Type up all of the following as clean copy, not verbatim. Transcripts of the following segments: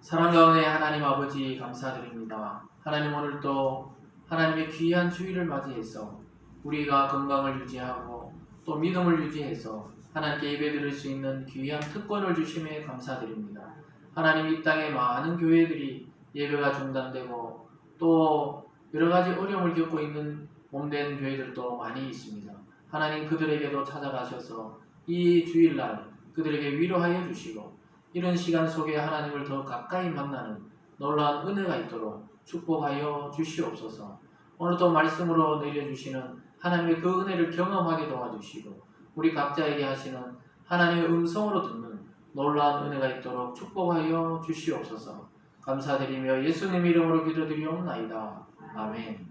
사랑 가운데 하나님 아버지 감사드립니다. 하나님 오늘도 하나님의 귀한 주일을 맞이해서 우리가 건강을 유지하고 또 믿음을 유지해서 하나님께 예배드릴 수 있는 귀한 특권을 주심에 감사드립니다. 하나님 이 땅에 많은 교회들이 예배가 중단되고 또 여러가지 어려움을 겪고 있는 몸된 교회들도 많이 있습니다. 하나님 그들에게도 찾아가셔서 이 주일날 그들에게 위로하여 주시고 이런 시간 속에 하나님을 더 가까이 만나는 놀라운 은혜가 있도록 축복하여 주시옵소서. 오늘도 말씀으로 내려주시는 하나님의 그 은혜를 경험하게 도와주시고 우리 각자에게 하시는 하나님의 음성으로 듣는 놀라운 은혜가 있도록 축복하여 주시옵소서. 감사드리며 예수님 이름으로 기도드리옵나이다. 아멘.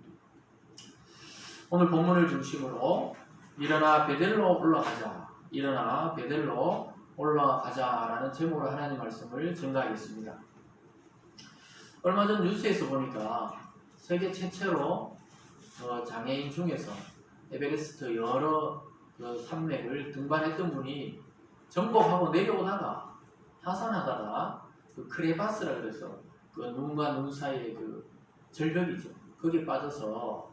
오늘 본문을 중심으로 일어나 베델로 올라가자. 일어나 베델로 올라가자라는 제목으로 하나님 말씀을 증가하겠습니다. 얼마 전 뉴스에서 보니까 세계 최초로 장애인 중에서 에베레스트 여러 산맥을 등반했던 분이 정복하고 내려오다가 하산하다가 그 크레바스라 그래서 그 눈과 눈 사이의 그 절벽이죠. 거기에 빠져서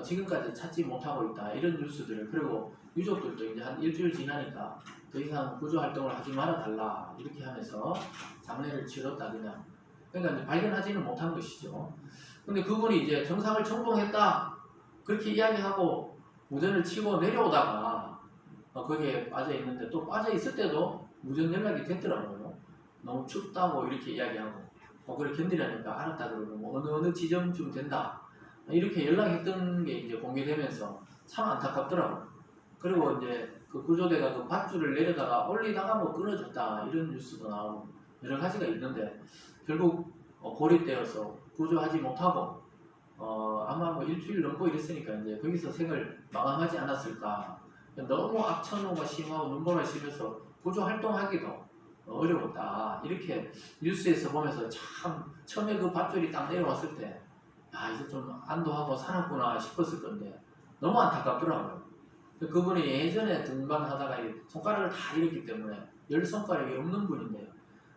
지금까지 찾지 못하고 있다. 이런 뉴스들을 그리고 유족들도 이제 한 일주일 지나니까 더 이상 구조 활동을 하지 말아달라 이렇게 하면서 장례를 치렀다 그냥. 그러니까 이제 발견하지는 못한 것이죠. 근데 그분이 이제 정상을 정복했다 그렇게 이야기하고 무전을 치고 내려오다가 거기에 빠져 있는데 또 빠져 있을 때도 무전 연락이 됐더라고요. 너무 춥다고 이렇게 이야기하고 그걸 견디려니까 알았다 그러고 뭐 어느 지점쯤 된다 이렇게 연락했던 게 이제 공개되면서 참 안타깝더라고요. 그리고 이제 그 구조대가 그 밧줄을 내려다가 올리다가 뭐 끊어졌다 이런 뉴스도 나오고 여러 가지가 있는데 결국 고립되어서 구조하지 못하고 아마 뭐 일주일 넘고 이랬으니까 이제 거기서 생을 마감하지 않았을까. 너무 악천후가 심하고 눈보라 심해서 구조 활동하기도 어려웠다 이렇게 뉴스에서 보면서 참 처음에 그 밧줄이 딱 내려왔을 때 이제 좀 안도하고 살았구나 싶었을 건데 너무 안타깝더라고요. 그분이 예전에 등반하다가 손가락을 다 잃었기 때문에 10손가락이 없는 분인데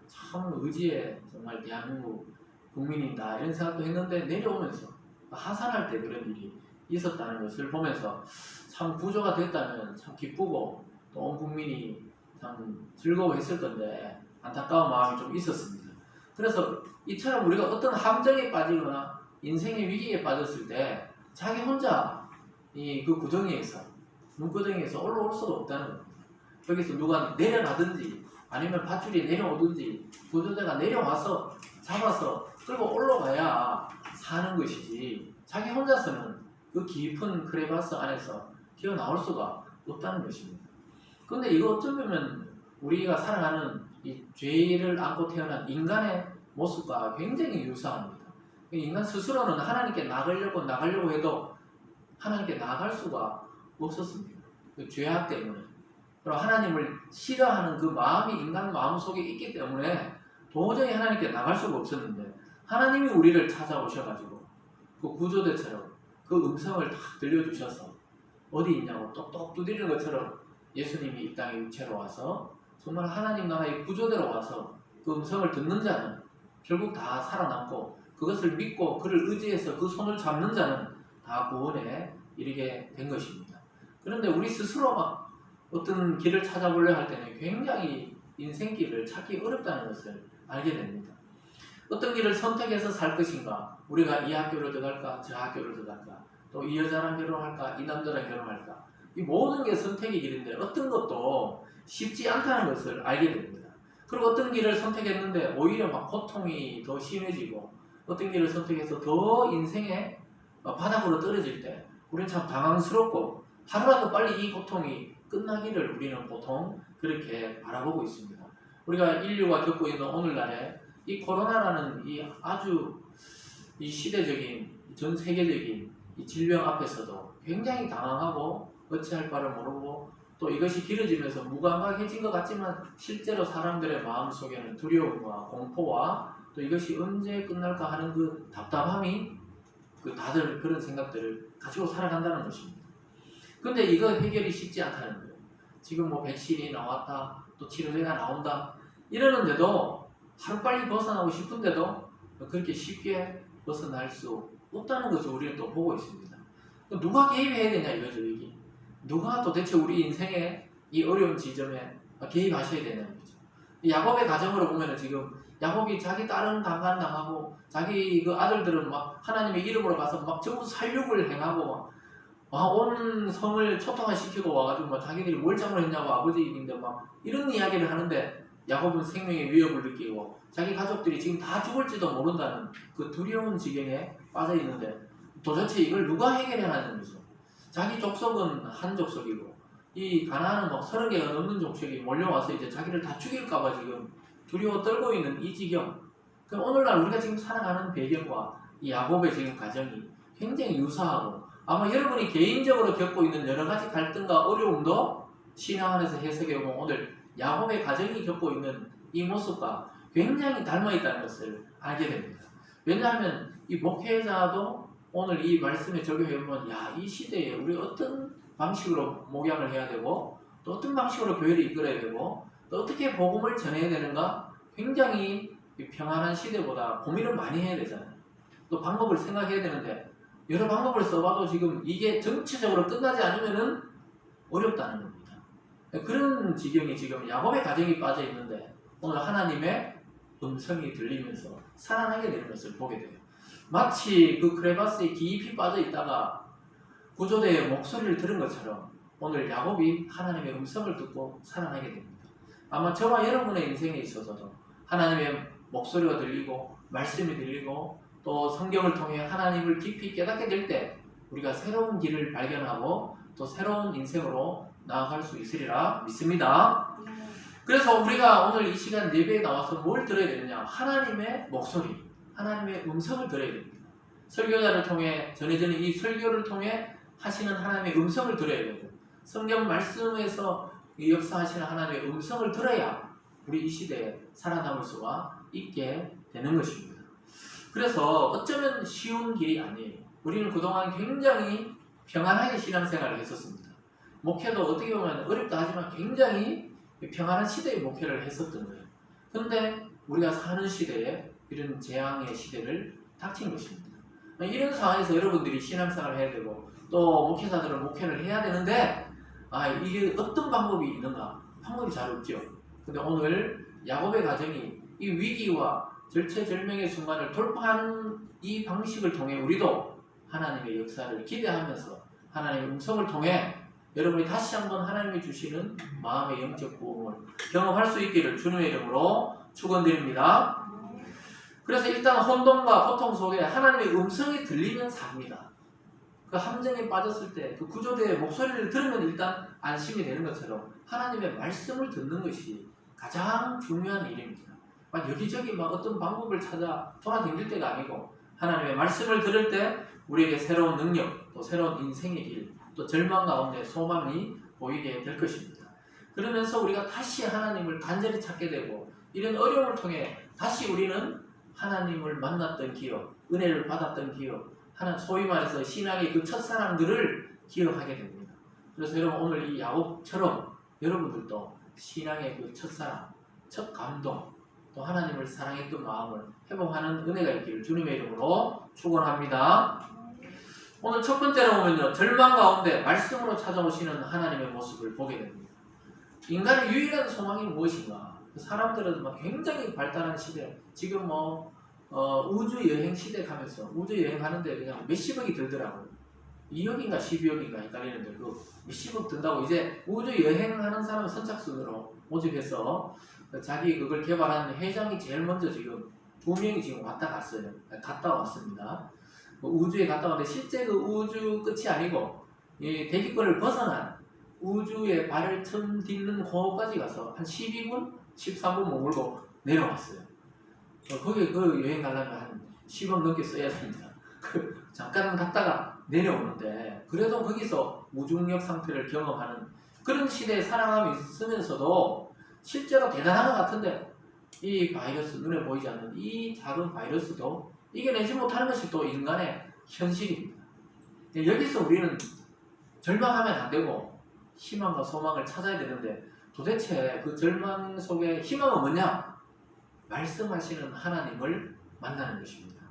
참 의지에 정말 대한민국 국민이다 이런 생각도 했는데 내려오면서 하산할 때 그런 일이 있었다는 것을 보면서 참 구조가 됐다면 참 기쁘고 또 온 국민이 참 즐거워했을 건데 안타까운 마음이 좀 있었습니다. 그래서 이처럼 우리가 어떤 함정에 빠지거나 인생의 위기에 빠졌을 때 자기 혼자 그 구덩이에서 눈구덩이에서 올라올 수가 없다는 겁니다. 여기서 누가 내려가든지 아니면 밧줄이 내려오든지 구조대가 내려와서 잡아서 끌고 올라가야 사는 것이지 자기 혼자서는 그 깊은 크레바스 안에서 튀어나올 수가 없다는 것입니다. 그런데 이거 어쩌면 우리가 살아가는 이 죄를 안고 태어난 인간의 모습과 굉장히 유사합니다. 인간 스스로는 하나님께 나가려고 해도 하나님께 나갈 수가 없었습니다. 그 죄악 때문에. 그리고 하나님을 싫어하는 그 마음이 인간 마음 속에 있기 때문에 도저히 하나님께 나갈 수가 없었는데 하나님이 우리를 찾아오셔가지고 그 구조대처럼 그 음성을 다 들려주셔서 어디 있냐고 똑똑 두드리는 것처럼 예수님이 이 땅에 육체로 와서 정말 하나님 나라의 구조대로 와서 그 음성을 듣는 자는 결국 다 살아남고 그것을 믿고 그를 의지해서 그 손을 잡는 자는 다 구원에 이르게 된 것입니다. 그런데 우리 스스로 막 어떤 길을 찾아보려 할 때는 굉장히 인생길을 찾기 어렵다는 것을 알게 됩니다. 어떤 길을 선택해서 살 것인가, 우리가 이 학교를 들어갈까 저 학교를 들어갈까, 또 이 여자랑 결혼할까 이 남자랑 결혼할까, 이 모든 게 선택의 길인데 어떤 것도 쉽지 않다는 것을 알게 됩니다. 그리고 어떤 길을 선택했는데 오히려 막 고통이 더 심해지고 어떤 길을 선택해서 더 인생의 바닥으로 떨어질 때 우리는 참 당황스럽고 하루라도 빨리 이 고통이 끝나기를 우리는 보통 그렇게 바라보고 있습니다. 우리가 인류가 겪고 있는 오늘날에 이 코로나라는 이 아주 이 시대적인 전 세계적인 이 질병 앞에서도 굉장히 당황하고 어찌할 바를 모르고 또 이것이 길어지면서 무감각해진 것 같지만 실제로 사람들의 마음속에는 두려움과 공포와 또 이것이 언제 끝날까 하는 그 답답함이 다들 그런 생각들을 가지고 살아간다는 것입니다. 근데 이거 해결이 쉽지 않다는 거예요. 지금 뭐 백신이 나왔다 또 치료제가 나온다 이러는데도 하루빨리 벗어나고 싶은데도 그렇게 쉽게 벗어날 수 없다는 것을 우리는 또 보고 있습니다. 누가 개입해야 되냐 이거죠. 이게 누가 도대체 우리 인생의 이 어려운 지점에 개입하셔야 되냐는 거죠. 야곱의 가정으로 보면은 지금 야곱이 자기 딸은 강간당하고 자기 그 아들들은 막 하나님의 이름으로 가서 막 전부 살육을 행하고 온 성을 초토화시키고 와가지고 막 자기들이 뭘 잘못했냐고 아버지인데 막 이런 이야기를 하는데 야곱은 생명의 위협을 느끼고 자기 가족들이 지금 다 죽을지도 모른다는 그 두려운 지경에 빠져 있는데 도대체 이걸 누가 해결해나는 거죠? 자기 족속은 한 족속이고 이 가나안은 막 30개가 넘는 족속이 몰려와서 이제 자기를 다 죽일까봐 지금 두려워 떨고 있는 이 지경. 그럼 오늘날 우리가 지금 살아가는 배경과 이 야곱의 지금 가정이 굉장히 유사하고 아마 여러분이 개인적으로 겪고 있는 여러 가지 갈등과 어려움도 신앙 안에서 해석해보면 오늘 야곱의 가정이 겪고 있는 이 모습과 굉장히 닮아있다는 것을 알게 됩니다. 왜냐하면 이 목회자도 오늘 이 말씀에 적용해보면 이 시대에 우리 어떤 방식으로 목양을 해야 되고 또 어떤 방식으로 교회를 이끌어야 되고 또 어떻게 복음을 전해야 되는가 굉장히 평안한 시대보다 고민을 많이 해야 되잖아요. 또 방법을 생각해야 되는데 여러 방법을 써봐도 지금 이게 전체적으로 끝나지 않으면은 어렵다는 겁니다. 그런 지경이 지금 야곱의 가정이 빠져 있는데 오늘 하나님의 음성이 들리면서 살아나게 되는 것을 보게 돼요. 마치 그 크레바스에 깊이 빠져 있다가 구조대의 목소리를 들은 것처럼 오늘 야곱이 하나님의 음성을 듣고 살아나게 됩니다. 아마 저와 여러분의 인생에 있어서도 하나님의 목소리가 들리고 말씀이 들리고 또 성경을 통해 하나님을 깊이 깨닫게 될 때 우리가 새로운 길을 발견하고 또 새로운 인생으로 나아갈 수 있으리라 믿습니다. 그래서 우리가 오늘 이 시간 예배에 나와서 뭘 들어야 되느냐? 하나님의 목소리, 하나님의 음성을 들어야 됩니다. 설교자를 통해 전해지는 이 설교를 통해 하시는 하나님의 음성을 들어야 되고 성경 말씀에서 역사하시는 하나님의 음성을 들어야 우리 이 시대에 살아남을 수가 있게 되는 것입니다. 그래서 어쩌면 쉬운 길이 아니에요. 우리는 그동안 굉장히 평안하게 신앙생활을 했었습니다. 목회도 어떻게 보면 어렵다 하지만 굉장히 평안한 시대의 목회를 했었던 거예요. 그런데 우리가 사는 시대에 이런 재앙의 시대를 닥친 것입니다. 이런 상황에서 여러분들이 신앙생활을 해야 되고 또 목회자들은 목회를 해야 되는데 이게 어떤 방법이 있는가? 방법이 잘 없죠. 근데 오늘 야곱의 가정이 이 위기와 절체절명의 순간을 돌파하는 이 방식을 통해 우리도 하나님의 역사를 기대하면서 하나님의 음성을 통해 여러분이 다시 한번 하나님이 주시는 마음의 영적 부흥을 경험할 수 있기를 주님의 이름으로 축원드립니다. 그래서 일단 혼돈과 고통 속에 하나님의 음성이 들리면 삽니다. 그 함정에 빠졌을 때 그 구조대의 목소리를 들으면 일단 안심이 되는 것처럼 하나님의 말씀을 듣는 것이 가장 중요한 일입니다. 여기저기 어떤 방법을 찾아 돌아다닐 때가 아니고 하나님의 말씀을 들을 때 우리에게 새로운 능력, 또 새로운 인생의 길, 또 절망 가운데 소망이 보이게 될 것입니다. 그러면서 우리가 다시 하나님을 간절히 찾게 되고 이런 어려움을 통해 다시 우리는 하나님을 만났던 기억, 은혜를 받았던 기억, 소위 말해서 신앙의 그 첫사랑들을 기억하게 됩니다. 그래서 여러분 오늘 이 야곱처럼 여러분들도 신앙의 그 첫사랑, 첫 감동, 또 하나님을 사랑했던 마음을 회복하는 은혜가 있기를 주님의 이름으로 축원합니다. 오늘 첫 번째로 보면요, 절망 가운데 말씀으로 찾아오시는 하나님의 모습을 보게 됩니다. 인간의 유일한 소망이 무엇인가? 사람들은 굉장히 발달한 시대, 지금 우주 여행 시대 가면서 우주 여행하는데 그냥 몇십억이 들더라고요. 2억인가 12억인가 헷갈리는데 그 몇십억 든다고 이제 우주 여행하는 사람 선착순으로 모집해서 자기 그걸 개발한 회장이 제일 먼저 지금 2명이 지금 갔다 왔습니다. 우주에 갔다 왔는데 실제 그 우주 끝이 아니고 이 대기권을 벗어난 우주에 발을 처음 딛는 곳까지 가서 한 12분, 13분 머물고 내려왔어요. 거기 그 여행 가려면 한 10억 넘게 써야 됩니다. 잠깐 갔다가 내려오는데 그래도 거기서 무중력 상태를 경험하는 그런 시대에 살아감이 있으면서도 실제로 대단한 것 같은데 이 바이러스, 눈에 보이지 않는 이 작은 바이러스도 이겨내지 못하는 것이 또 인간의 현실입니다. 여기서 우리는 절망하면 안 되고 희망과 소망을 찾아야 되는데 도대체 그 절망 속에 희망은 뭐냐? 말씀하시는 하나님을 만나는 것입니다.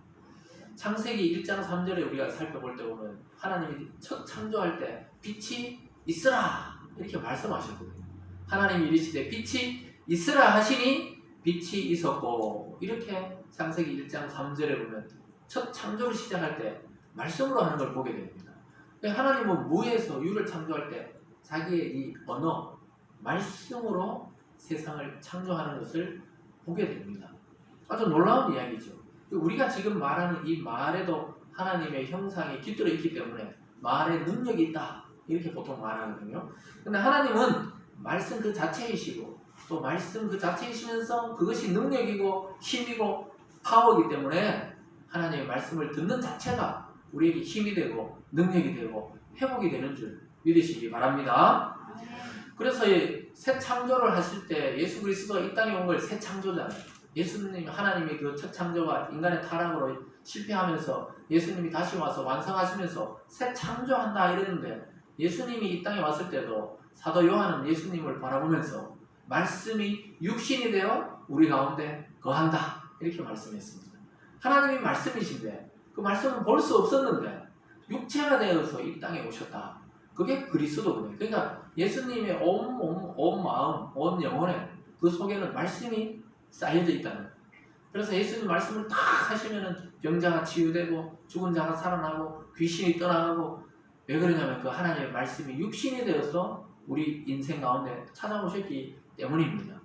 창세기 1장 3절에 우리가 살펴볼 때 보면 하나님이 첫 창조할 때 빛이 있으라 이렇게 말씀하셨거든요. 하나님이 이르시되 빛이 있으라 하시니 빛이 있었고, 이렇게 창세기 1장 3절에 보면 첫 창조를 시작할 때 말씀으로 하는 걸 보게 됩니다. 하나님은 무에서 유를 창조할 때 자기의 이 언어, 말씀으로 세상을 창조하는 것을 보게 됩니다. 아주 놀라운 이야기죠. 우리가 지금 말하는 이 말에도 하나님의 형상이 깃들어 있기 때문에 말에 능력이 있다 이렇게 보통 말하거든요. 근데 하나님은 말씀 그 자체이시고 또 말씀 그 자체이시면서 그것이 능력이고 힘이고 파워이기 때문에 하나님의 말씀을 듣는 자체가 우리에게 힘이 되고 능력이 되고 회복이 되는 줄 믿으시기 바랍니다. 그래서 새 창조를 하실 때 예수 그리스도가 이 땅에 온 걸 새 창조잖아요. 예수님, 하나님이 그 첫 창조가 인간의 타락으로 실패하면서 예수님이 다시 와서 완성하시면서 새 창조한다 이랬는데, 예수님이 이 땅에 왔을 때도 사도 요한은 예수님을 바라보면서 말씀이 육신이 되어 우리 가운데 거한다 이렇게 말씀했습니다. 하나님이 말씀이신데 그 말씀은 볼 수 없었는데 육체가 되어서 이 땅에 오셨다. 그게 그리스도거든요. 그러니까 예수님의 온 몸, 온 마음, 온 영혼에 그 속에는 말씀이 쌓여져 있다는 거예요. 그래서 예수님 말씀을 딱 하시면은 병자가 치유되고 죽은 자가 살아나고 귀신이 떠나가고, 왜 그러냐면 그 하나님의 말씀이 육신이 되어서 우리 인생 가운데 찾아오셨기 때문입니다.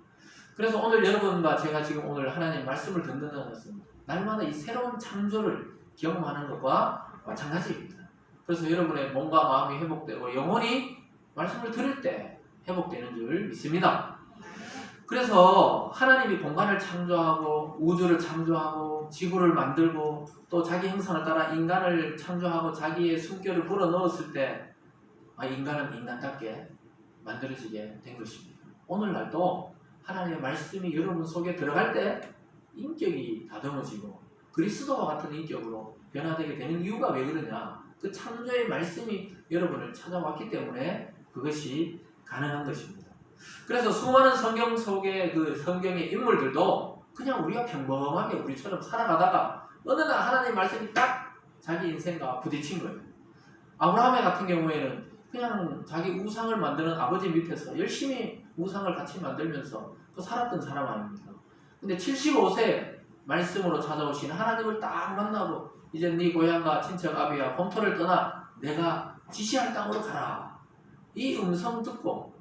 그래서 오늘 여러분과 제가 지금 오늘 하나님 말씀을 듣는다는 것은 날마다 이 새로운 창조를 경험하는 것과 마찬가지입니다. 그래서 여러분의 몸과 마음이 회복되고 영혼이 말씀을 들을 때 회복되는 줄 믿습니다. 그래서 하나님이 공간을 창조하고 우주를 창조하고 지구를 만들고 또 자기 형상을 따라 인간을 창조하고 자기의 숨결을 불어넣었을 때 인간은 인간답게 만들어지게 된 것입니다. 오늘날도 하나님의 말씀이 여러분 속에 들어갈 때 인격이 다듬어지고 그리스도와 같은 인격으로 변화되게 되는 이유가 왜 그러냐? 그 창조의 말씀이 여러분을 찾아왔기 때문에 그것이 가능한 것입니다. 그래서 수많은 성경 속의 그 성경의 인물들도 그냥 우리가 평범하게 우리처럼 살아가다가 어느 날 하나님 말씀이 딱 자기 인생과 부딪힌 거예요. 아브라함 같은 경우에는 그냥 자기 우상을 만드는 아버지 밑에서 열심히 우상을 같이 만들면서 그 살았던 사람 아닙니까? 근데 75세 말씀으로 찾아오신 하나님을 딱 만나고 이제 네 고향과 친척 아비와 본토를 떠나 내가 지시할 땅으로 가라. 이 음성 듣고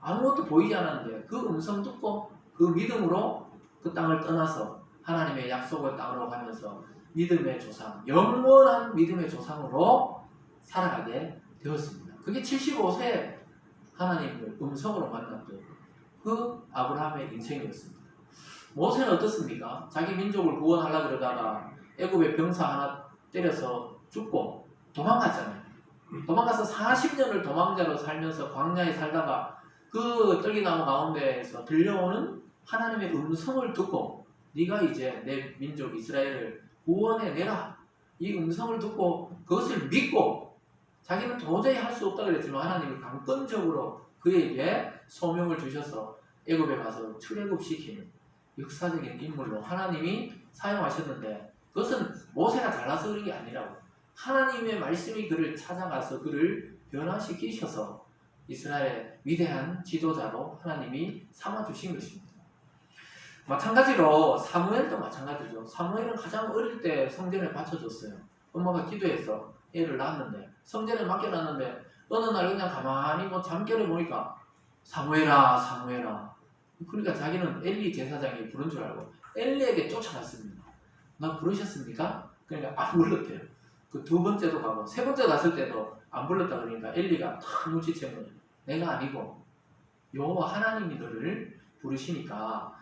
아무것도 보이지 않았는데 그 음성 듣고 그 믿음으로 그 땅을 떠나서 하나님의 약속의 땅으로 가면서 믿음의 조상, 영원한 믿음의 조상으로 살아가게 되었습니다. 그게 75세에 하나님을 음성으로 만났던 그 아브라함의 인생이었습니다. 모세는 어떻습니까? 자기 민족을 구원하려고 그러다가 애굽의 병사 하나 때려서 죽고 도망갔잖아요. 도망가서 40년을 도망자로 살면서 광야에 살다가 그 떨기나무 가운데에서 들려오는 하나님의 음성을 듣고 네가 이제 내 민족 이스라엘을 구원해내라. 이 음성을 듣고 그것을 믿고 자기는 도저히 할 수 없다 그랬지만 하나님이 강권적으로 그에게 소명을 주셔서 애굽에 가서 출애굽시키는 역사적인 인물로 하나님이 사용하셨는데, 그것은 모세가 잘나서 그런 게 아니라고 하나님의 말씀이 그를 찾아가서 그를 변화시키셔서 이스라엘의 위대한 지도자로 하나님이 삼아주신 것입니다. 마찬가지로 사무엘도 마찬가지죠. 사무엘은 가장 어릴 때 성전에 바쳐줬어요. 엄마가 기도해서 애를 낳았는데 성전에 맡겨놨는데 어느 날 그냥 가만히 잠결에 보니까 사무엘아 사무엘아. 그러니까 자기는 엘리 제사장이 부른 줄 알고 엘리에게 쫓아갔습니다. 나 부르셨습니까? 그러니까 안 불렀대요. 그 두 번째도 가고 세 번째 갔을 때도 안 불렀다 그러니까 엘리가 탁 눈치챈 거예요. 내가 아니고 여호와 하나님이 너를 부르시니까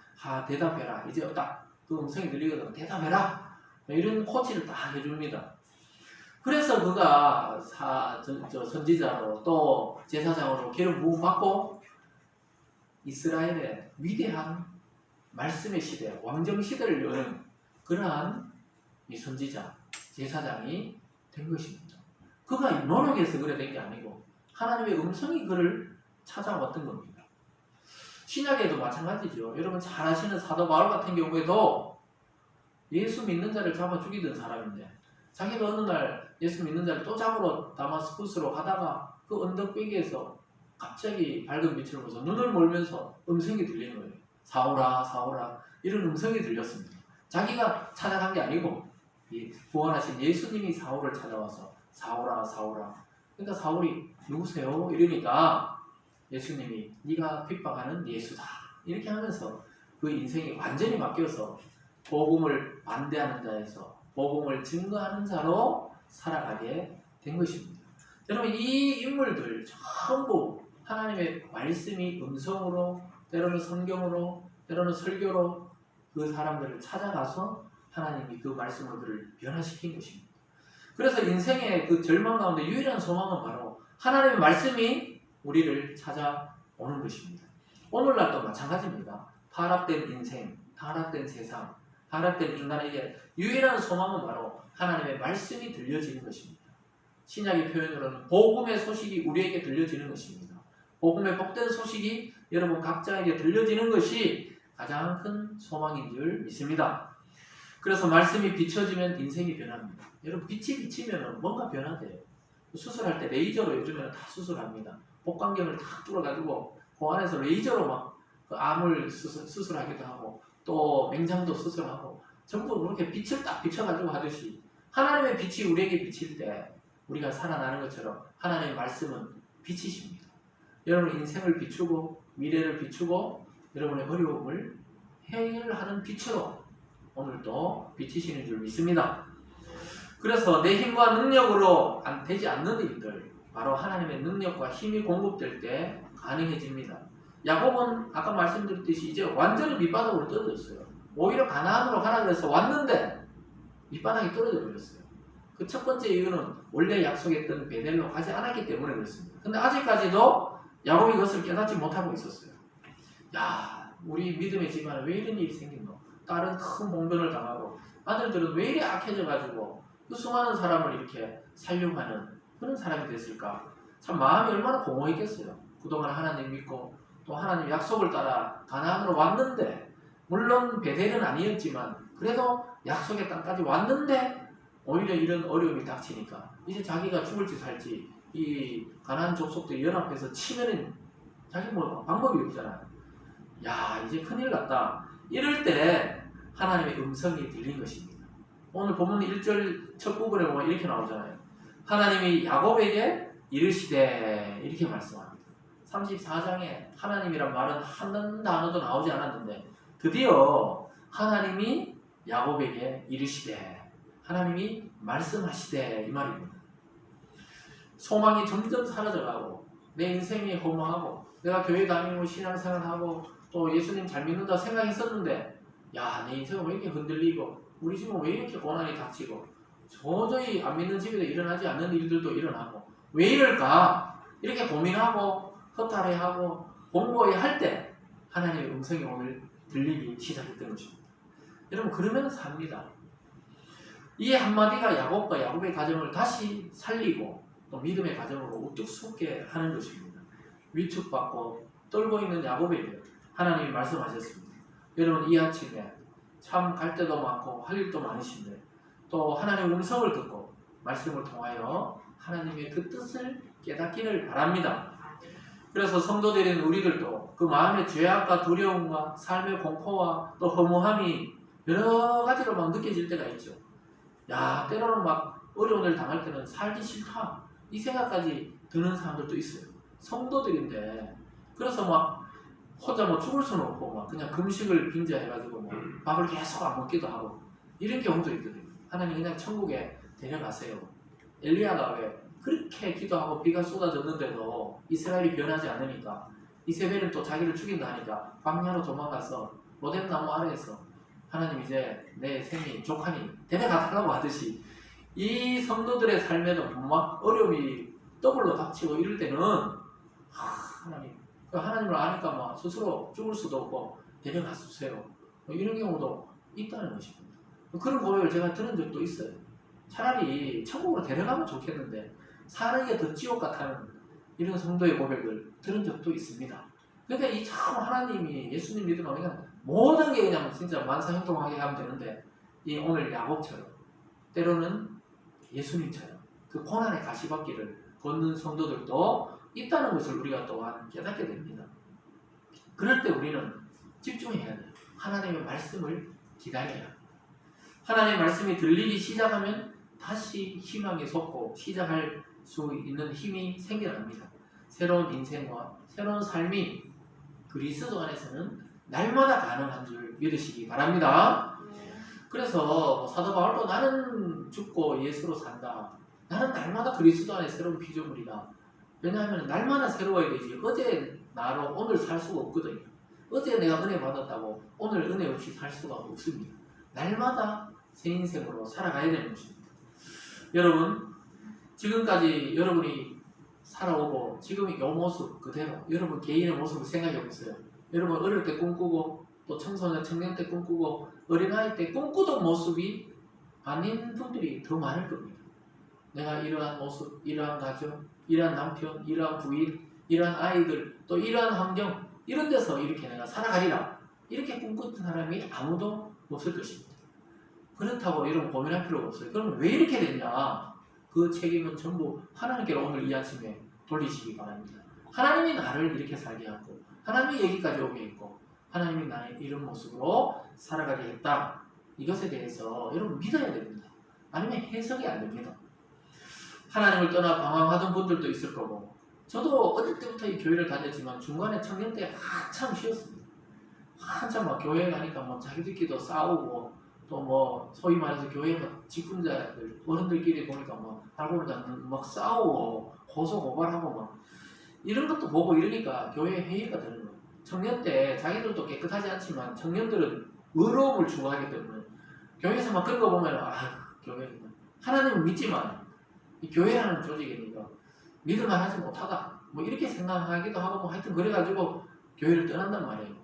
대답해라. 이제 딱 그 음성이 들리거든. 대답해라. 이런 코치를 딱 해줍니다. 그래서 그가 선지자로 또 제사장으로 기름 부음 받고 이스라엘의 위대한 말씀의 시대, 왕정 시대를 여는 그러한 이 선지자, 제사장이 된 것입니다. 그가 노력해서 그래 된 게 아니고 하나님의 음성이 그를 찾아왔던 겁니다. 신약에도 마찬가지죠. 여러분 잘 아시는 사도 바울 같은 경우에도 예수 믿는 자를 잡아 죽이던 사람인데 자기도 어느 날 예수 믿는 자를 또 잡으러 다마스쿠스로 가다가 그 언덕배기에서 갑자기 밝은 빛을 보면서 눈을 몰면서 음성이 들리는 거예요. 사오라 사오라 이런 음성이 들렸습니다. 자기가 찾아간 게 아니고 구원하신 예수님이 사울을 찾아와서 사오라 사오라. 그러니까 사울이 누구세요? 이러니까 예수님이 네가 핍박하는 예수다 이렇게 하면서 그 인생이 완전히 바뀌어서 복음을 반대하는 자에서 복음을 증거하는 자로 살아가게 된 것입니다. 여러분 이 인물들 전부 하나님의 말씀이 음성으로 때로는 성경으로 때로는 설교로 그 사람들을 찾아가서 하나님이 그 말씀을 그를 변화시킨 것입니다. 그래서 인생의 그 절망 가운데 유일한 소망은 바로 하나님의 말씀이 우리를 찾아오는 것입니다. 오늘날도 마찬가지입니다. 타락된 인생, 타락된 세상, 타락된 인간에게 유일한 소망은 바로 하나님의 말씀이 들려지는 것입니다. 신약의 표현으로는 복음의 소식이 우리에게 들려지는 것입니다. 복음의 복된 소식이 여러분 각자에게 들려지는 것이 가장 큰 소망인 줄 믿습니다. 그래서 말씀이 비춰지면 인생이 변합니다. 여러분 빛이 비치면 뭔가 변화돼요. 수술할 때 레이저로 요즘에는 다 수술합니다. 복강경을 탁 뚫어가지고 그 안에서 레이저로 막 그 암을 수술하기도 하고 또 맹장도 수술하고 전부 그렇게 빛을 딱 비춰가지고 하듯이 하나님의 빛이 우리에게 비칠 때 우리가 살아나는 것처럼 하나님의 말씀은 빛이십니다. 여러분 인생을 비추고 미래를 비추고 여러분의 어려움을 해결하는 빛으로 오늘도 비치시는 줄 믿습니다. 그래서 내 힘과 능력으로 되지 않는 일들 바로 하나님의 능력과 힘이 공급될 때 가능해집니다. 야곱은 아까 말씀드렸듯이 이제 완전히 밑바닥으로 떨어졌어요. 오히려 가나안으로 가라 그래서 왔는데 밑바닥이 떨어져 버렸어요. 그 첫 번째 이유는 원래 약속했던 베델로 가지 않았기 때문에 그렇습니다. 근데 아직까지도 야곱이 이것을 깨닫지 못하고 있었어요. 야, 우리 믿음의 집안에 왜 이런 일이 생긴노? 딸은 큰 봉변을 당하고 아들들은 왜 이리 악해져가지고 그 수많은 사람을 이렇게 살려하는 그런 사람이 됐을까? 참 마음이 얼마나 공허했겠어요. 그동안 하나님 믿고 또 하나님 약속을 따라 가나안으로 왔는데 물론 베델은 아니었지만 그래도 약속의 땅까지 왔는데 오히려 이런 어려움이 닥치니까 이제 자기가 죽을지 살지 이 가나안 족속들이 연합해서 치면은 자기 뭐 방법이 없잖아요. 야 이제 큰일 났다. 이럴 때 하나님의 음성이 들린 것입니다. 오늘 본문 1절 첫 부분에 보면 이렇게 나오잖아요. 하나님이 야곱에게 이르시되 이렇게 말씀합니다. 34장에 하나님이란 말은 한 단어도 나오지 않았는데 드디어 하나님이 야곱에게 이르시되 하나님이 말씀하시되 이 말입니다. 소망이 점점 사라져가고 내 인생이 허무하고 내가 교회 다니고 신앙생활하고 또 예수님 잘 믿는다 생각했었는데 야, 내 인생은 왜 이렇게 흔들리고 우리 집은 왜 이렇게 고난이 닥치고 도저히 안 믿는 집에도 일어나지 않는 일들도 일어나고 왜 이럴까 이렇게 고민하고 허탈해하고 공고해 할 때 하나님의 음성이 오늘 들리기 시작했던 것입니다. 여러분 그러면 삽니다. 이 한마디가 야곱과 야곱의 가정을 다시 살리고 또 믿음의 가정으로 우뚝 솟게 하는 것입니다. 위축받고 떨고 있는 야곱에게 하나님이 말씀하셨습니다. 여러분 이 아침에 참 갈 데도 많고 할 일도 많으신데 또 하나님의 음성을 듣고 말씀을 통하여 하나님의 그 뜻을 깨닫기를 바랍니다. 그래서 성도들인 우리들도 그 마음의 죄악과 두려움과 삶의 공포와 또 허무함이 여러 가지로 막 느껴질 때가 있죠. 야, 때로는 막 어려운 일 당할 때는 살기 싫다 이 생각까지 드는 사람들도 있어요. 성도들인데 그래서 막 혼자 뭐 죽을 수는 없고 막 그냥 금식을 빙자해가지고 뭐 밥을 계속 안 먹기도 하고 이런 경우도 있거든요. 하나님 그냥 천국에 데려가세요. 엘리야가 왜 그렇게 기도하고 비가 쏟아졌는데도 이스라엘이 변하지 않으니까 이세벨은 또 자기를 죽인다 하니까 광야로 도망가서 로뎀나무 아래에서 하나님 이제 내 생이 족하니 데려가달라고 하듯이 이 성도들의 삶에도 막 어려움이 더블로 닥치고 이럴 때는 하나님 하나님을 아니까 막 스스로 죽을 수도 없고 데려가주세요. 이런 경우도 있다는 것입니다. 그런 고백을 제가 들은 적도 있어요. 차라리 천국으로 데려가면 좋겠는데 사는 게 더 지옥 같다는 이런 성도의 고백을 들은 적도 있습니다. 그러니까 이 참 하나님이 예수님 믿으면 그냥 모든 게 그냥 진짜 만사형통하게 하면 되는데 이 오늘 야곱처럼 때로는 예수님처럼 그 고난의 가시밭길을 걷는 성도들도 있다는 것을 우리가 또한 깨닫게 됩니다. 그럴 때 우리는 집중해야 돼요. 하나님의 말씀을 기다려야 합니다. 하나님의 말씀이 들리기 시작하면 다시 희망에 솟고 시작할 수 있는 힘이 생겨납니다. 새로운 인생과 새로운 삶이 그리스도 안에서는 날마다 가능한 줄 믿으시기 바랍니다. 그래서 사도 바울도 나는 죽고 예수로 산다. 나는 날마다 그리스도 안에 새로운 피조물이다. 왜냐하면 날마다 새로워야 되지. 어제 나로 오늘 살 수가 없거든요. 어제 내가 은혜 받았다고 오늘 은혜 없이 살 수가 없습니다. 날마다 새 인생으로 살아가야 되는 것입니다. 여러분, 지금까지 여러분이 살아오고 지금 이 모습 그대로 여러분 개인의 모습을 생각해 보세요. 여러분 어릴 때 꿈꾸고 또 청소년, 청년 때 꿈꾸고 어린아이 때 꿈꾸던 모습이 아닌 분들이 더 많을 겁니다. 내가 이러한 모습, 이러한 가정, 이러한 남편, 이러한 부인, 이러한 아이들, 또 이러한 환경, 이런 데서 이렇게 내가 살아가리라. 이렇게 꿈꾸던 사람이 아무도 없을 것입니다. 그렇다고 여러분 고민할 필요가 없어요. 그러면 왜 이렇게 됐냐? 그 책임은 전부 하나님께로 오늘 이 아침에 돌리시기 바랍니다. 하나님이 나를 이렇게 살게 하고 하나님이 여기까지 오게 했고 하나님이 나의 이런 모습으로 살아가게 했다. 이것에 대해서 여러분 믿어야 됩니다. 아니면 해석이 안 됩니다. 하나님을 떠나 방황하던 분들도 있을 거고 저도 어릴 때부터 이 교회를 다녔지만 중간에 청년 때 한참 쉬었습니다. 한참 막 교회 가니까 뭐 자기들끼리도 싸우고 또 뭐 소위 말해서 교회 직분자들 어른들끼리 보니까 뭐 알고 보니까 막 싸우고 고소 고발하고 막 이런 것도 보고 이러니까 교회 회의가 되는 거예요. 청년 때 자기들도 깨끗하지 않지만 청년들은 의로움을 추구하기 때문에 교회에서 막 그런 거 보면 교회 하나님은 믿지만 이 교회라는 조직이니까 믿을만 하지 못하다 뭐 이렇게 생각하기도 하고 뭐 하여튼 그래가지고 교회를 떠난단 말이에요.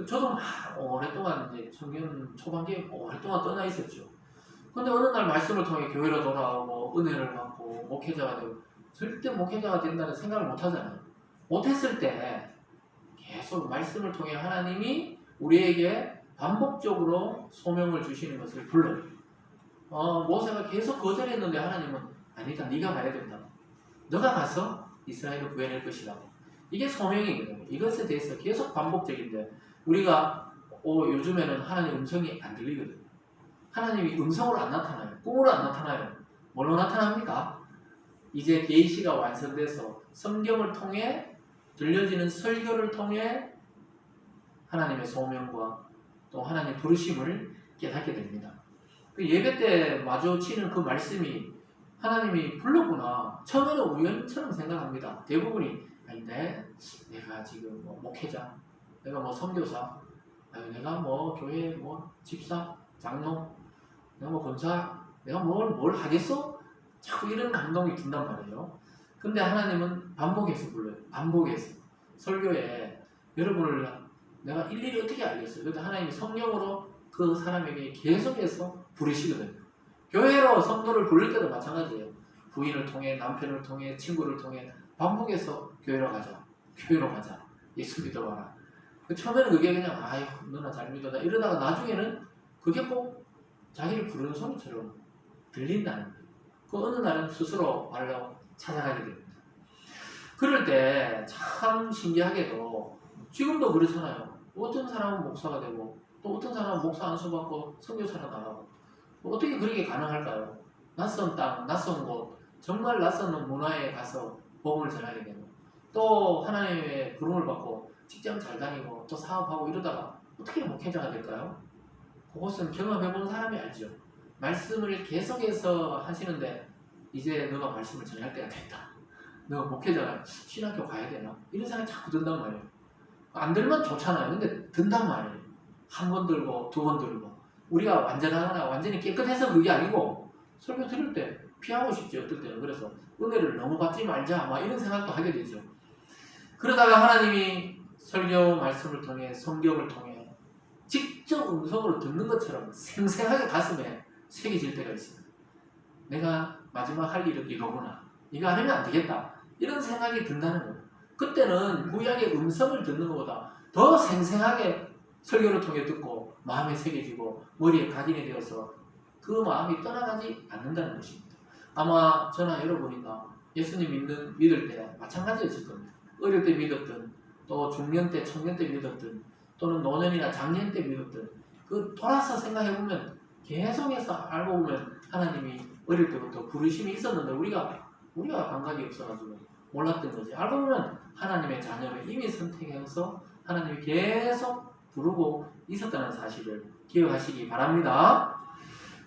저도 막 오랫동안 이제 청년 초반기에 오랫동안 떠나 있었죠. 근데 어느 날 말씀을 통해 교회로 돌아오고 은혜를 받고 목회자가 되고 절대 목회자가 된다는 생각을 못 하잖아요. 못했을 때 계속 말씀을 통해 하나님이 우리에게 반복적으로 소명을 주시는 것을 불러요. 모세가 계속 거절했는데 하나님은 아니다, 네가 가야 된다. 너가 가서 이스라엘을 구해낼 것이라고. 이게 소명이거든요. 이것에 대해서 계속 반복적인데 우리가 요즘에는 하나님 음성이 안 들리거든요. 하나님이 음성으로 안 나타나요. 꿈으로 안 나타나요. 뭘로 나타납니까? 이제 계시가 완성돼서 성경을 통해 들려지는 설교를 통해 하나님의 소명과 또 하나님의 부르심을 깨닫게 됩니다. 그 예배 때 마주치는 그 말씀이 하나님이 불렀구나. 처음에는 우연처럼 생각합니다. 대부분이 아닌데 내가 지금 뭐 목회자, 내가 뭐 선교사, 내가 뭐 교회 뭐 집사, 장로, 내가 뭐 권사, 내가 뭘 하겠어? 자꾸 이런 감동이 든단 말이에요. 근데 하나님은 반복해서 불러요. 반복해서. 설교에 여러분을 내가 일일이 어떻게 알겠어요? 근데 하나님이 성령으로 그 사람에게 계속해서 부르시거든요. 교회로 성도를 부를 때도 마찬가지예요. 부인을 통해, 남편을 통해, 친구를 통해 반복해서 교회로 가자. 교회로 가자. 예수 믿어봐라. 처음에는 그게 그냥 너나 잘 믿어라 이러다가 나중에는 그게 꼭 자기를 부르는 소리처럼 들린다는 거예요. 그 어느 날은 스스로 발로 찾아가게 됩니다. 그럴 때 참 신기하게도 지금도 그렇잖아요. 어떤 사람은 목사가 되고 또 어떤 사람은 목사 안수 받고 선교사로 나가고 어떻게 그렇게 가능할까요? 낯선 땅, 낯선 곳, 정말 낯선 문화에 가서 복음을 전하게 되고 또 하나님의 부름을 받고 직장 잘 다니고 또 사업하고 이러다가 어떻게 목회자가 될까요? 그것은 경험해본 사람이 알죠. 말씀을 계속해서 하시는데 이제 너가 말씀을 전할 때가 됐다. 너가 목회자가 신학교 가야 되나? 이런 생각이 자꾸 든단 말이에요. 안 들면 좋잖아요. 근데 든단 말이에요. 한 번 들고 두 번 들고 우리가 완전하거나 완전히 깨끗해서 그게 아니고 설교 들을 때 피하고 싶지 어떨 때는. 그래서 은혜를 너무 받지 말자 막 이런 생각도 하게 되죠. 그러다가 하나님이 설교 말씀을 통해 성경을 통해 직접 음성으로 듣는 것처럼 생생하게 가슴에 새겨질 때가 있습니다. 내가 마지막 할 일은 이거구나. 이거 안 하면 안 되겠다. 이런 생각이 든다는 거예요. 그때는 구약의 음성을 듣는 것보다 더 생생하게 설교를 통해 듣고 마음에 새겨지고 머리에 각인이 되어서 그 마음이 떠나가지 않는다는 것입니다. 아마 저나 여러분이나 예수님 믿을 때 마찬가지였을 겁니다. 어릴 때 믿었든 또 중년 때, 청년 때 믿었든 또는 노년이나 장년 때 믿었든 그 돌아서 생각해보면 계속해서 알고 보면 하나님이 어릴 때부터 부르심이 있었는데 우리가 감각이 없어가지고 몰랐던 거지. 알고 보면 하나님의 자녀를 이미 선택해서 하나님이 계속 부르고 있었다는 사실을 기억하시기 바랍니다.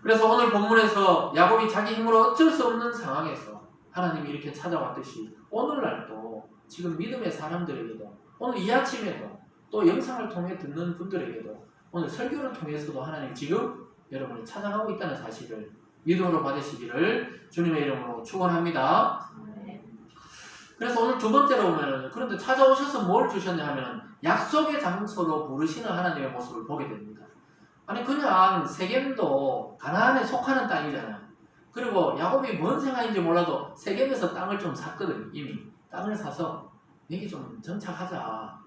그래서 오늘 본문에서 야곱이 자기 힘으로 어쩔 수 없는 상황에서 하나님이 이렇게 찾아왔듯이 오늘날도 지금 믿음의 사람들에게도 오늘 이 아침에도 또 영상을 통해 듣는 분들에게도 오늘 설교를 통해서도 하나님 지금 여러분을 찾아가고 있다는 사실을 믿음으로 받으시기를 주님의 이름으로 축원합니다. 그래서 오늘 두 번째로 보면 그런데 찾아오셔서 뭘 주셨냐 하면 약속의 장소로 부르시는 하나님의 모습을 보게 됩니다. 아니 그냥 세겜도 가나안에 속하는 땅이잖아요. 그리고 야곱이 뭔 생각인지 몰라도 세겜에서 땅을 좀 샀거든요. 이미 땅을 사서 여기 좀 정착하자.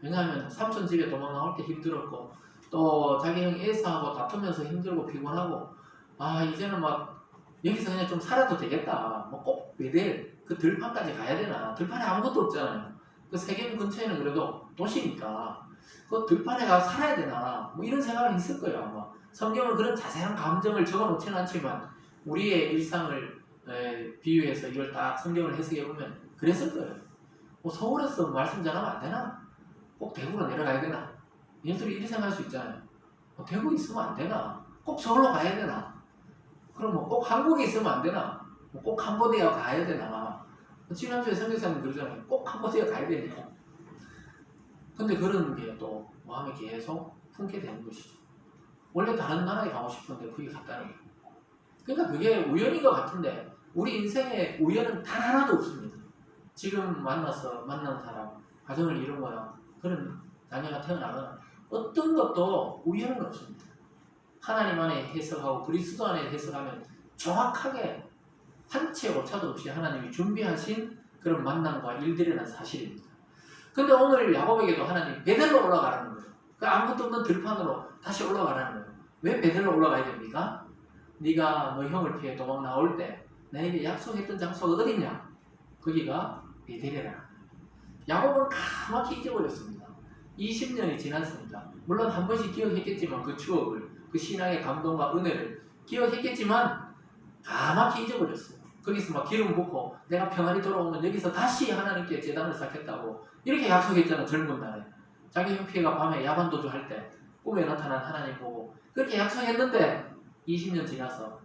왜냐하면 삼촌 집에 도망 나올 때 힘들었고 또 자기 형 에사하고 다투면서 힘들고 피곤하고 이제는 막 여기서 그냥 좀 살아도 되겠다. 뭐 꼭 베델 그 들판까지 가야 되나? 들판에 아무것도 없잖아요. 그 세겜 근처에는 그래도 도시니까 그 들판에 가서 살아야 되나? 뭐 이런 생각을 했을 거예요 아마. 성경은 그런 자세한 감정을 적어놓지는 않지만 우리의 일상을 비유해서 이걸 딱 성경을 해석해보면 그랬을 거예요. 뭐 서울에서 말씀 전하면 안 되나? 꼭 대구로 내려가야 되나? 얘들이 이렇게 생각할 수 있잖아요. 뭐 대구에 있으면 안 되나? 꼭 서울로 가야 되나? 그럼 뭐 꼭 한국에 있으면 안 되나? 뭐 꼭 캄보디아 가야 되나? 지난주에 선교사님 그러잖아요. 꼭 캄보디아 가야 되냐? 근데 그런 게 또 마음에 계속 품게 되는 것이죠. 원래 다른 나라에 가고 싶은데 그게 갔다는 거예요. 그러니까 그게 우연인 것 같은데 우리 인생에 우연은 단 하나도 없습니다. 지금 만난 사람, 가정을 이루거나 그런 자녀가 태어나거나 어떤 것도 우연은 없습니다. 하나님 안에 해석하고 그리스도 안에 해석하면 정확하게 한 채 오차도 없이 하나님이 준비하신 그런 만남과 일들이라는 사실입니다. 근데 오늘 야곱에게도 하나님 베델로 올라가라는 거예요. 그 아무것도 없는 들판으로 다시 올라가라는 거예요. 왜 베델로 올라가야 됩니까? 네가 너 형을 피해 도망 나올 때 나에게 약속했던 장소가 어디냐? 거기가 베델이라는 거예요. 야곱은 까맣게 잊어버렸습니다. 20년이 지났습니다. 물론 한 번씩 기억했겠지만 그 추억을, 그 신앙의 감동과 은혜를 기억했겠지만 까맣게 잊어버렸어요. 거기서 막 기름 붓고 내가 평안히 돌아오면 여기서 다시 하나님께 제단을 쌓겠다고 이렇게 약속했잖아. 젊은 날에 자기 형피해가 밤에 야반도주 할 때 꿈에 나타난 하나님 보고 그렇게 약속했는데 20년 지나서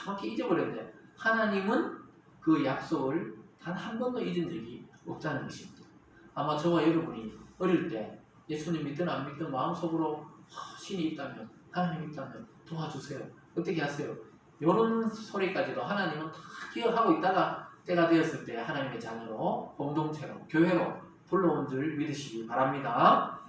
까맣게 잊어버렸는데 하나님은 그 약속을 단 한 번도 잊은 적이 없다는 것입니다. 아마 저와 여러분이 어릴 때 예수님 믿든 안 믿든 마음속으로 신이 있다면 하나님 있다면 도와주세요. 어떻게 하세요? 이런 소리까지도 하나님은 다 기억하고 있다가 때가 되었을 때 하나님의 자녀로 공동체로 교회로 불러온 줄 믿으시기 바랍니다.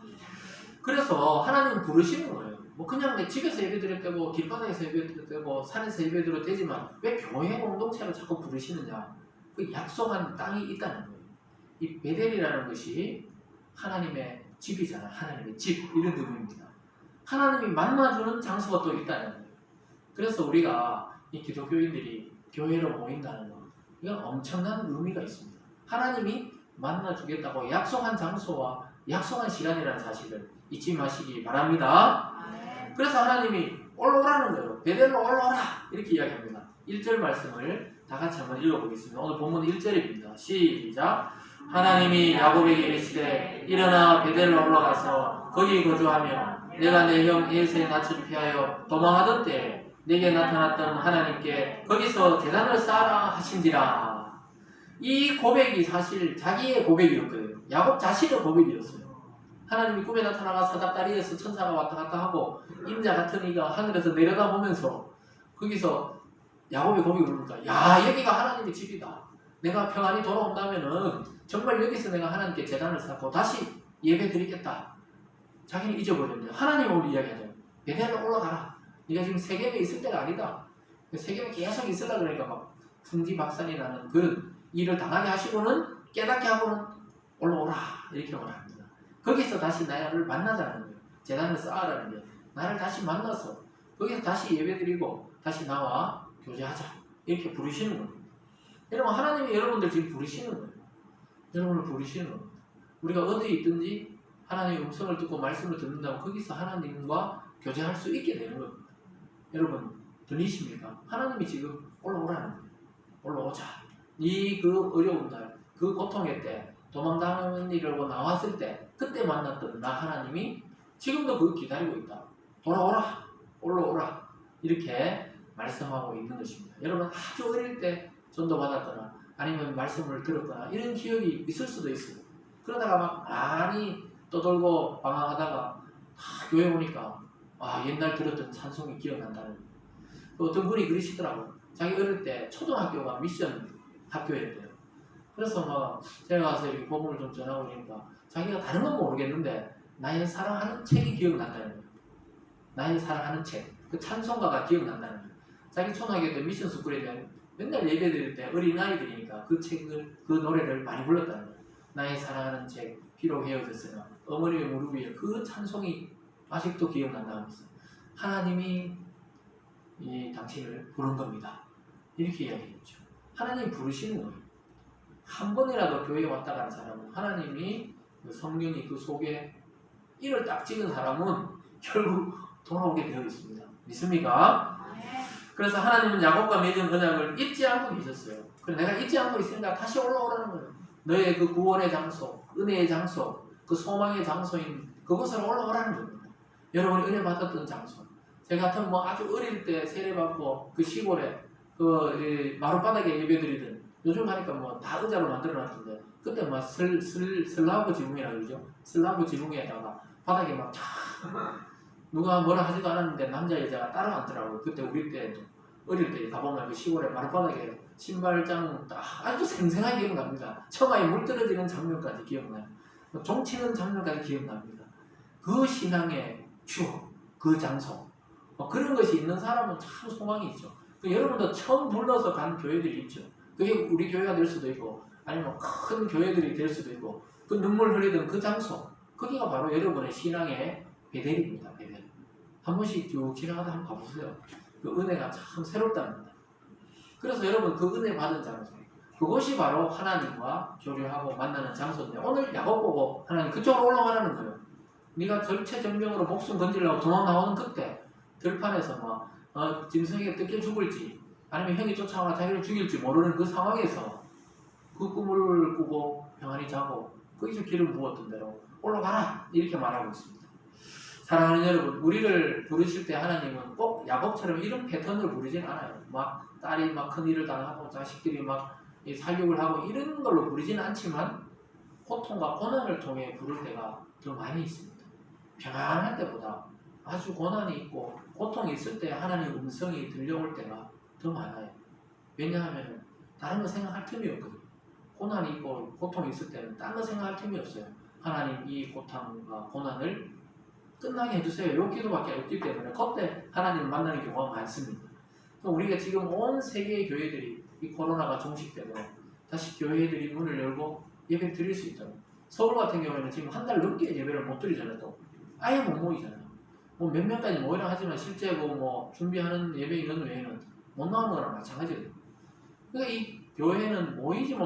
그래서 하나님은 부르시는 거예요. 뭐 그냥 내 집에서 예배드려도 되고 길바닥에서 예배드려도 되고 산에서 예배드려도 되지만 왜 교회 공동체로 자꾸 부르시느냐? 그 약속한 땅이 있다는 거예요. 이 베델이라는 것이 하나님의 집이잖아요. 하나님의 집 이런 의미입니다. 하나님이 만나주는 장소가 또 있다는 거예요. 그래서 우리가 이 기독교인들이 교회로 모인다는 것 이건 엄청난 의미가 있습니다. 하나님이 만나주겠다고 약속한 장소와 약속한 시간이라는 사실을 잊지 마시기 바랍니다. 그래서 하나님이 올라오라는 거예요. 베델로 올라오라 이렇게 이야기합니다. 1절 말씀을 다 같이 한번 읽어보겠습니다. 오늘 본문 1절입니다. 시작. 하나님이 야곱에게 이르시되 일어나 베델로 올라가서 거기 거주하며 내가 내 형 에사의 낯을 피하여 도망하던 때에 내게 나타났던 하나님께 거기서 제단을 쌓아라 하신지라. 이 고백이 사실 자기의 고백이었거든요. 야곱 자신의 고백이었어요. 하나님이 꿈에 나타나가 사닥다리에서 천사가 왔다 갔다 하고 임자 같은 이가 하늘에서 내려다보면서 거기서 야곱의 고백을 부르니까 야 여기가 하나님의 집이다. 내가 평안히 돌아온다면은 정말 여기서 내가 하나님께 제단을 쌓고 다시 예배 드리겠다. 자기는 잊어버렸는데 하나님이 오늘 이야기하죠. 베델로 올라가라. 네가 지금 세겜에 있을 때가 아니다. 세겜에 계속 있으려고 그러니까 막 풍지박산이 나는 그런 일을 당하게 하시고는 깨닫게 하고는 올라오라 이렇게 말합니다. 거기서 다시 나를 만나자는 거예요. 재단을 쌓아라는 게 나를 다시 만나서 거기서 다시 예배드리고 다시 나와 교제하자 이렇게 부르시는 겁니다. 여러분 하나님이 여러분들 지금 부르시는 거예요. 여러분을 부르시는 겁니다. 우리가 어디에 있든지 하나님의 음성을 듣고 말씀을 듣는다면 거기서 하나님과 교제할 수 있게 되는 겁니다. 여러분 들리십니까? 하나님이 지금 올라오라는 거예요. 올라오자. 이 그 어려운 날, 그 고통의 때, 도망다니는 일을 나왔을 때 그때 만났던 나 하나님이 지금도 그걸 기다리고 있다. 돌아오라. 올라오라. 이렇게 말씀하고 있는 것입니다. 여러분 아주 어릴 때 전도 받았거나 아니면 말씀을 들었거나 이런 기억이 있을 수도 있어요. 그러다가 막 많이 떠돌고 방황하다가 교회 오니까 옛날 들었던 찬송이 기억난다는 거예요. 어떤 분이 그러시더라고요. 자기 어릴 때 초등학교가 미션 학교였대요. 그래서 막 제가 가서 이렇게 복음을 좀 전하고 그러니까 자기가 다른 건 모르겠는데 나의 사랑하는 책이 기억난다는 거예요. 나의 사랑하는 책, 그 찬송가가 기억난다는 거예요. 자기 초등학교 때 미션 스쿨에 대한 맨날 예배 드릴 때 어린아이들이니까 그 책을, 그 노래를 많이 불렀다는 거예요. 나의 사랑하는 책, 비록 헤어졌으나 어머니의 무릎 위에 그 찬송이 아직도 기억난다면서 하나님이 당신을 부른 겁니다. 이렇게 이야기했죠. 하나님이 부르시는 거예요. 한 번이라도 교회에 왔다 간 사람은 하나님이 그 성령이 그 속에 이를 딱 찍은 사람은 결국 돌아오게 되어 있습니다. 믿습니까? 그래서 하나님은 야곱과 맺은 언약을 잊지 않고 계셨어요. 그래서 내가 잊지 않고 있으니까 다시 올라오라는 거예요. 너의 그 구원의 장소, 은혜의 장소, 그 소망의 장소인 그곳으로 올라오라는 겁니다. 여러분이 은혜 받았던 장소. 제 같은 아주 어릴 때 세례받고 그 시골에 그 마룻바닥에 예배드리던 요즘 하니까 다 의자로 만들어놨던데 그때 슬라브 지붕이라 그러죠. 슬라브 지붕에다가 바닥에 누가 뭐라 하지도 않았는데 남자 여자가 따라 앉더라고요. 그때 우리 때 어릴 때 가보면 그 시골에 마룻바닥에 신발장 딱 아주 생생하게 기억납니다. 처마에 물 떨어지는 장면까지 기억나요. 종 치는 장면까지 기억납니다. 그 신앙의 추억, 그 장소 그런 것이 있는 사람은 참 소망이 있죠. 여러분도 처음 불러서 간 교회들이 있죠. 그게 우리 교회가 될 수도 있고 아니면 큰 교회들이 될 수도 있고 그 눈물 흘리던 그 장소 거기가 바로 여러분의 신앙의 베델입니다. 베델. 한 번씩 쭉 지나가다 한번 가보세요. 그 은혜가 참 새롭답니다. 그래서 여러분 그 은혜 받은 장소 그것이 바로 하나님과 교류하고 만나는 장소인데 오늘 야곱 보고 하나님 그쪽으로 올라가라는 거예요. 네가 절체절명으로 목숨 건지려고 도망 나오는 그때 들판에서 짐승에게 뜯겨 죽을지 아니면 형이 쫓아와 자기를 죽일지 모르는 그 상황에서 그 꿈을 꾸고 평안히 자고 거기서 길을 부었던 대로 올라가라 이렇게 말하고 있습니다. 사랑하는 여러분, 우리를 부르실 때 하나님은 꼭 야곱처럼 이런 패턴으로 부르진 않아요. 딸이 큰 일을 당하고 자식들이 살육을 하고 이런 걸로 부르지는 않지만 고통과 고난을 통해 부를 때가 더 많이 있습니다. 평안할 때보다 아주 고난이 있고 고통이 있을 때 하나님의 음성이 들려올 때가 더 많아요. 왜냐하면 다른 거 생각할 틈이 없거든요. 고난이 있고 고통이 있을 때는 다른 거 생각할 틈이 없어요. 하나님 이 고통과 고난을 끝나게 해주세요. 요 기도밖에 없기 때문에 그때 하나님을 만나는 경우가 많습니다. 우리가 지금 온 세계의 교회들이 이 코로나가 종식되고 다시 교회들이 문을 열고 예배 드릴 수 있도록 서울 같은 경우에는 지금 한 달 넘게 예배를 못 드리잖아요. 또 아예 못 모이잖아요. 몇 명까지 모이라 하지만 실제 준비하는 예배 인원 외에는 못 나오는 거랑 마찬가지예요. 그러니까 이 교회는 모이지 못